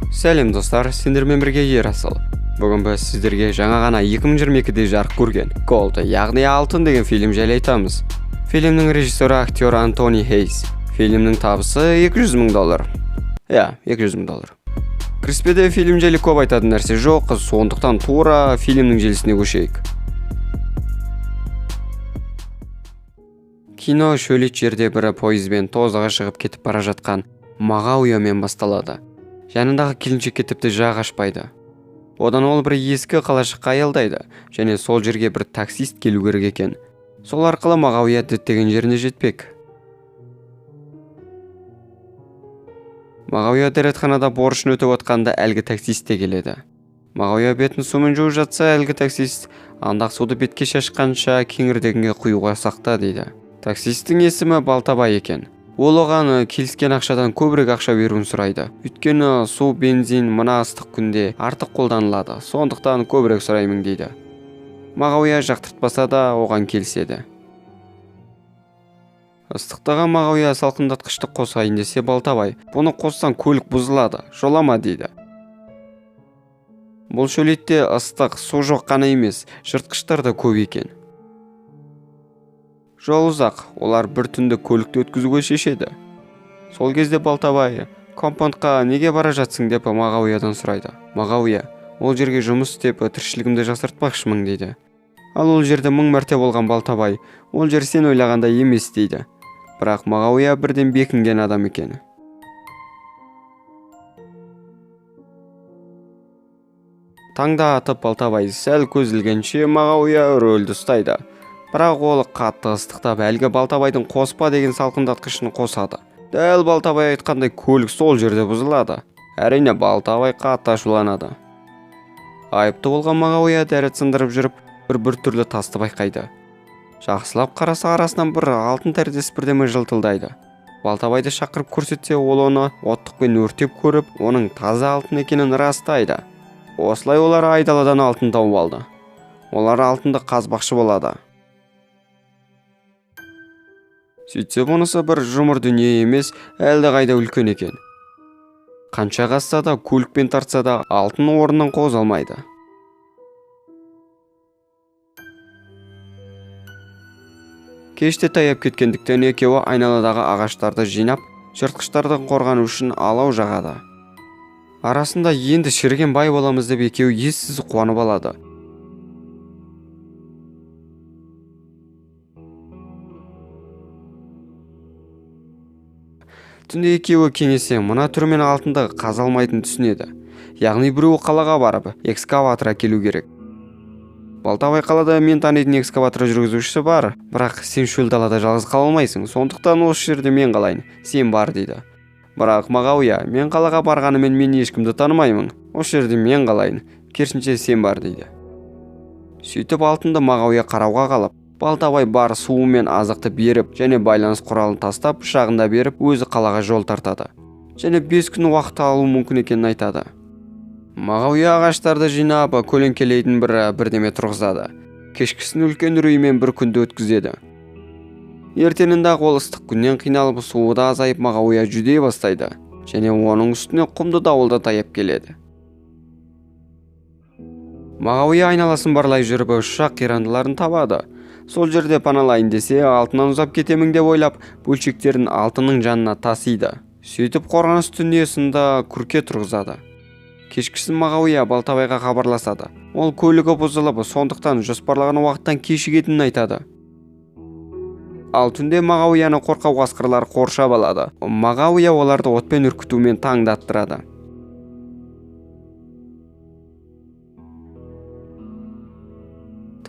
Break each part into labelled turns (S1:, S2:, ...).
S1: Сәлем достар, сендермен бірге Ерасыл. Бүгін біз сіздерге жаңа ғана 2022-де жарық көрген Gold, яғни алтын деген фильм жайлы айтамыз. Фильмнің режиссері актер Антони Хейс. Фильмнің табысы $200,000. 200,000. Кіріспеде фильм жайлы көп айтатын нәрсе жоқ, сондықтан тура фильмнің желісіне көшейік. Кино шөлейт жерде бір пойызбен тозаға шығып кетіп бара жатқан Мағауиямен басталады. Жанындағы келіншекке тіпті жақ ашпайды. Одан ол бір ескі қалашыққа аялдайды және сол жерге бір таксист келу керек екен. Сол арқылы Мағауия діттеген жеріне жетпек. Мағауия дәретханада борышын өтеп отқанда әлгі таксист те келеді. Мағауия бетін сумен жуып жатса, әлгі таксист андақ суды бетке шашқанша кеңірдегінге құюға сақта дейді. Таксисттің есімі Балтабай екен. Ол оған келіскен ақшадан көбірек ақша беруін сұрайды. Өйткені су, бензин мына ыстық күнде артық қолданылады, сондықтан көбірек сұраймын дейді. Мағауия жақтыртпаса да оған келіседі. Ыстықтаған Мағауия салқындатқышты қосайын десе, Балтабай, бұны қоссаң көлік бұзылады, жолама дейді. Бұл шөлейтте ыстық су жоқ қана емес, жыртқыштар да көп екен. Жол ұзақ, олар бір түнді көлікті өткізуге шешеді. Сол кезде Балтабай, компаундқа неге бара жатсың деп Мағауиядан сұрайды. Мағауия, ол жерге жұмыс істеп тіршілігімді жасартпақшымын дейді. Ал ол жерде 1000 мәрте болған Балтабай, ол жер сен ойлағандай емес дейді. Бірақ Мағауия бірден бекінген адам екен. Таңда атып Балтабай сәл көз ілгенше Мағауия рөлді ұстайды. Бірақ ол қатты ыстықтап әлгі Балтабайдың қоспа деген салқындатқышын қосады. Дәл Балтабай айтқандай көлік сол жерде бұзылады. Әрине Балтабай қатты ашуланады. Айыпты болған Мағауия дәрет сындырып жүріп, бір түрлі тасты байқайды. Жақсылап қараса арасынан бір алтын тәріздес бірдеме жылтылдайды. Балтабайды шақырып көрсетсе, ол оны оттықпен өртеп көріп, оның таза алтын екенін растайды. Осылай олар айдаладан алтын тауып алды. Олар алтынды қазбақшы болады. Сөйтсе бұнысы бір жұмыр дүние емес, әлді қайда үлкен екен. Қанша қазса да, көлікпен тартса да, алтын орнынан қозғалмайды. Кеште таяп кеткендіктен екеуі айналадағы ағаштарды жинап, жыртқыштардан қорғану үшін алау жағады. Арасында енді шіріген бай боламыз деп екеуі ессіз қуанып алады. Түнде екеуі кеңесе мына түрмен алтынды қаза алмайтынын түсінеді. Яғни біреуі қалаға барып, экскаватор әкелу керек. Балтабай, қалада мен танитын экскаватор жүргізушісі бар, бірақ сен шөл далада жалғыз қала алмайсың, сондықтан осы жерде мен қалайын, сен бар дейді. Бірақ Мағауия, мен қалаға барғанымен мен ешкімді танымаймын, осы жерде мен қалайын, керісінше сен бар дейді. Сөйтіп алтынды Мағауия қарауға қалып, Балтабай бар суы мен азықты беріп және байланыс құралын тастап, шағында беріп, өзі қалаға жол тартады. Және 5 күн уақыт алу мүмкін екенін айтады. Мағауия ағаштарды жинап, көлеңкелейтін бірдеме тұрғызады. Кешкісін үлкен үреймен бір күнді өткізеді. Ертеңінде ол ыстық күннен қиналып, суы да азайып, Мағауия жүдей бастайды. Және оның үстіне құмды дауылда таяп келеді. Мағауия айналасын барлай жүріп, ұшақ қирандыларын табады. Сол жерде паналайын десе, алтыннан ұзап кетемін деп ойлап, бөлшектерін алтынның жанына тасиды. Сөйтіп қорғаныс дүниесінде күрке тұрғызады. Кешкісін Мағауия Балтабайға хабарласады. Ол көлігі бұзылып, сондықтан жоспарлаған уақыттан кешігетінін айтады. Ал түнде Мағауияны қорқау қасқырлар қоршап алады. Мағауия оларды отпен үркітумен таңдаттырады.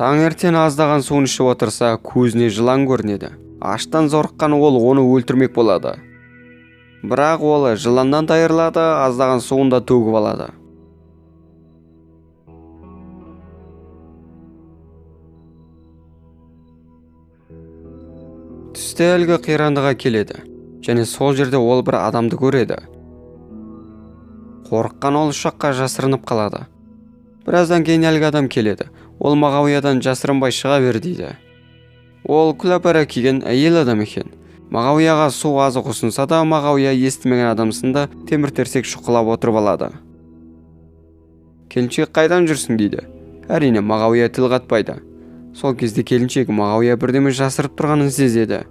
S1: Таңертең аздаған суын ішіп отырса, көзіне жылан көрінеді. Аштан зорыққан ол оны өлтірмек болады. Бірақ ол жыланнан дайырлады, аздаған суын да төгіп алады. Түсте әлгі қирандыға келеді. Және сол жерде ол бір адамды көреді. Қорыққан ол ұшаққа жасырынып қалады. Біраздан кейін әлгі адам келеді. Ол Мағауиядан жасырынбай шыға бер дейді. Ол күләпәра киген әйел адам екен. Мағауияға су азық ұсынса да, Мағауия естімеген адамсында темір терсек шұқылап отырып алады. келіншек қайдан жүрсің дейді. Әрине Мағауия тіл қатпайды. Сол кезде келіншек Мағауия бірдеме жасырып тұрғанын сезеді.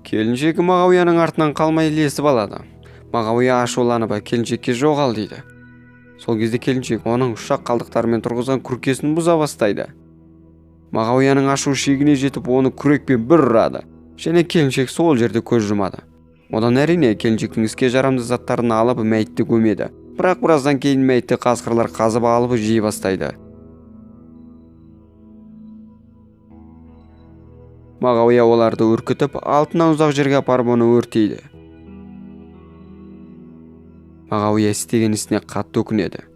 S1: Келіншек Мағауияның артынан қалмай ілесіп алады. Мағауия ашуланып келіншекке жоғал дейді. Сол кезде келіншек оның ұшақ қалдықтарымен тұрғызған күркесін бұза бастайды. Мағауияның ашу шегіне жетіп оны күрекпен бір ұрады, және келіншек сол жерде көз жұмады. Одан әрине келіншектің іске жарамды заттарын алып мәйітті көмеді. Бірақ біраздан кейін мәйітті қасқырлар қазып алып жей бастайды. Мағауия оларды үркітіп, алтыннан ұзақ жерге апарып оны өртейді. Мағауия істеген ісіне қатты өкінеді.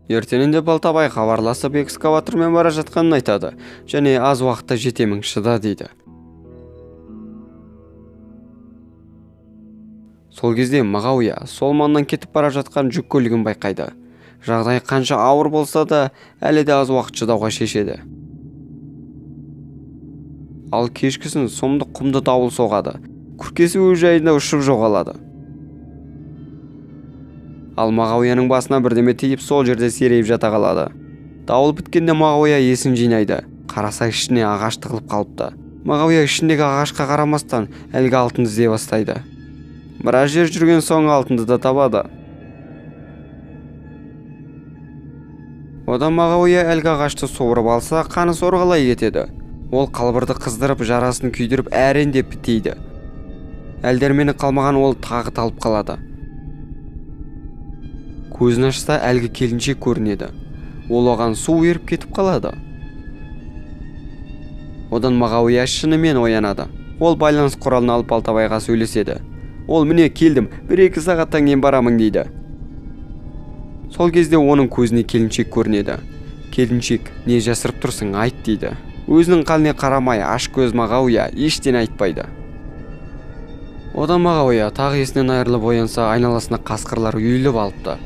S1: Ертеңінде Балтабай хабарласып экскаватормен бара жатқанын айтады, және аз уақытта жетемін, шыда дейді. Сол кезде Мағауия сол маңнан кетіп бара жатқан жүк көлігін байқайды. Жағдай қанша ауыр болса да, әлі де аз уақыт шыдауға шешеді. Ал кешкісін сомдық құмды дауыл соғады. Күркесі өз жайында ұшып жоғалады. Ал Мағауияның басына бірдеме тиіп сол жерде серейіп жата қалады. Дауыл біткенде Мағауия есін жинайды. Қараса ішіне ағаш тығылып қалыпты. Мағауия ішіндегі ағашқа қарамастан әлгі алтынды іздей бастайды. Біраз жер жүрген соң алтынды да табады. Одан Мағауия әлгі ағашты суырып алса, қаны сорғалай кетеді. Ол қалбырды қыздырып, жарасын күйдіріп әрең деп бітейді. Әлдермені қалмаған ол тағы талып қалады. Көзін ашса әлгі келіншек көрінеді. Ол оған су еріп кетіп қалады. Одан Мағауия шынымен оянады. Ол байланыс құралын алып Балтабайға сөйлеседі. Ол міне келдім, 1-2 сағаттан кейін барамын дейді. Сол кезде оның көзіне келіншек көрінеді. Келіншек, не жасырып тұрсың, айт дейді. Өзінің қаліне қарамай аш көз Мағауия ештеңе айтпайды. Одан Мағауия тағы есінен айырылып оянса, айналасына қасқырлар үйіліп алыпты.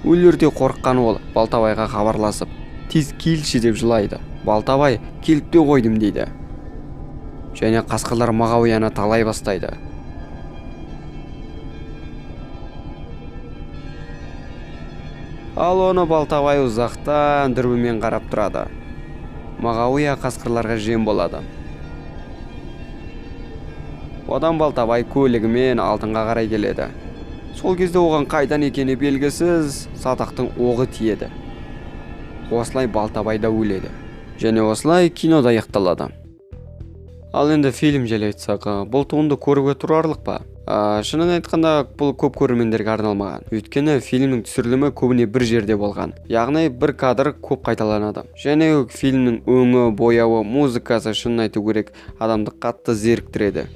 S1: Өлерде қорыққан ол Балтабайға хабарласып, тез келші деп жылайды. Балтабай, келіп те қойдым дейді. Және қасқырлар Мағауияны талай бастайды. Ал оны Балтабай ұзақтан дүрбімен қарап тұрады. Мағауия қасқырларға жем болады. Одан Балтабай көлігімен алтынға қарай келеді. Сол кезде оған қайдан екені белгісіз садақтың оғы тиеді. Осылай Балтабай да өледі. Және осылай кинода аяқталады. Ал енді фильм жайлы айтсақ, бұл туынды көруге тұрарлық па? Шынын айтқанда, бұл көп көрермендерге арналмаған. Өйткені фильмнің түсірілімі көбіне бір жерде болған. Яғни бір кадр көп қайталанады. Және фильмнің өңі, бояуы, музыкасы шынын айту керек, адамды қатты зеріктіреді.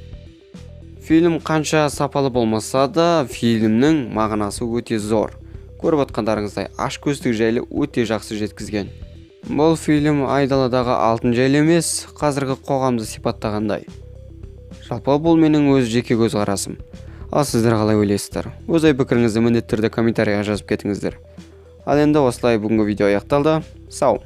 S1: Фильм қанша сапалы болмаса да, фильмнің мағынасы өте зор. Көріп отқандарыңыздай, ашкөздік жайлы өте жақсы жеткізген. Бұл фильм айдаладағы алтын жайлы емес, қазіргі қоғамды сипаттағандай. Жалпы бұл менің өз жеке көзқарасым. Ал сіздер қалай ойлайсыздар? Өз ой пікіріңізді міндетті түрде комментарийға жазып кетіңіздер. Ал енді осылай бүгінгі видео аяқталды. Сау!